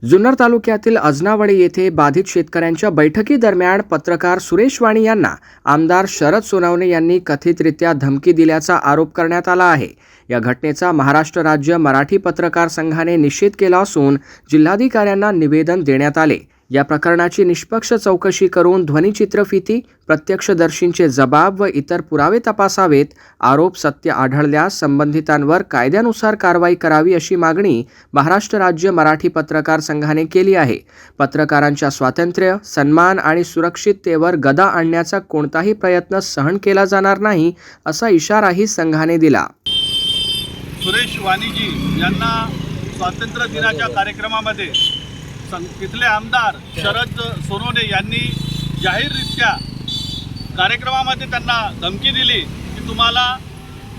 जुन्नर तालुक्यातील अजनावळे येथे बाधित शेतकऱ्यांच्या बैठकीदरम्यान पत्रकार सुरेश वाणी यांना आमदार शरद सोनवणे यांनी कथितरित्या धमकी दिल्याचा आरोप करण्यात आला आहे। या घटनेचा महाराष्ट्र राज्य मराठी पत्रकार संघाने निषेध केला असून जिल्हाधिकाऱ्यांना निवेदन देण्यात आले। या प्रकरणाची निष्पक्ष चौकशी करून ध्वनिचित्रफिती, प्रत्यक्षदर्शींचे जबाब व इतर पुरावे तपासावेत। आरोप सत्य आढळल्यास संबंधितांवर कायद्यानुसार कारवाई करावी अशी मागणी महाराष्ट्र राज्य मराठी पत्रकार संघाने केली आहे। पत्रकारांच्या स्वातंत्र्य, सन्मान आणि सुरक्षिततेवर गदा आणण्याचा कोणताही प्रयत्न सहन केला जाणार नाही असा इशाराही संघाने दिला। सुरेश वाणीजी यांना स्वातंत्र्य दिनाच्या कार्यक्रमामध्ये तिथले आमदार शरद सोनवणे यांनी जाहीररित्या कार्यक्रमामध्ये त्यांना धमकी दिली की तुम्हाला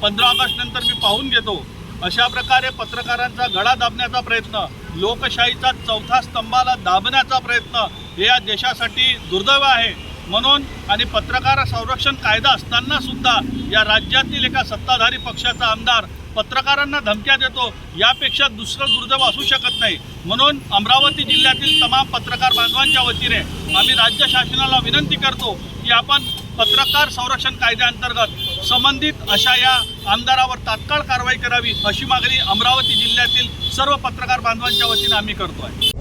15 ऑगस्ट नंतर मी पाहून घेतो। अशा प्रकारे पत्रकारांचा गळा दाबण्याचा प्रयत्न, लोकशाहीचा चौथा स्तंभाला दाबण्याचा प्रयत्न हे या देशासाठी दुर्दैव आहे। म्हणून आणि पत्रकार संरक्षण कायदा असताना सुद्धा या राज्यातील एका सत्ताधारी पक्षाचा आमदार पत्रकारांना धमक्या देतो, यापेक्षा दुसरं दुर्दैव असू शकत नाही। म्हणून अमरावती जिल्ह्यातील तमाम पत्रकार बांधवांच्या वतीने आम्ही राज्य शासनाला विनंती करतो की आपण पत्रकार संरक्षण कायद्याअंतर्गत संबंधित अशा या आमदारावर तात्काळ कारवाई करावी अशी मागणी अमरावती जिल्ह्यातील सर्व पत्रकार बांधवांच्या वतीने आम्ही करतो आहे।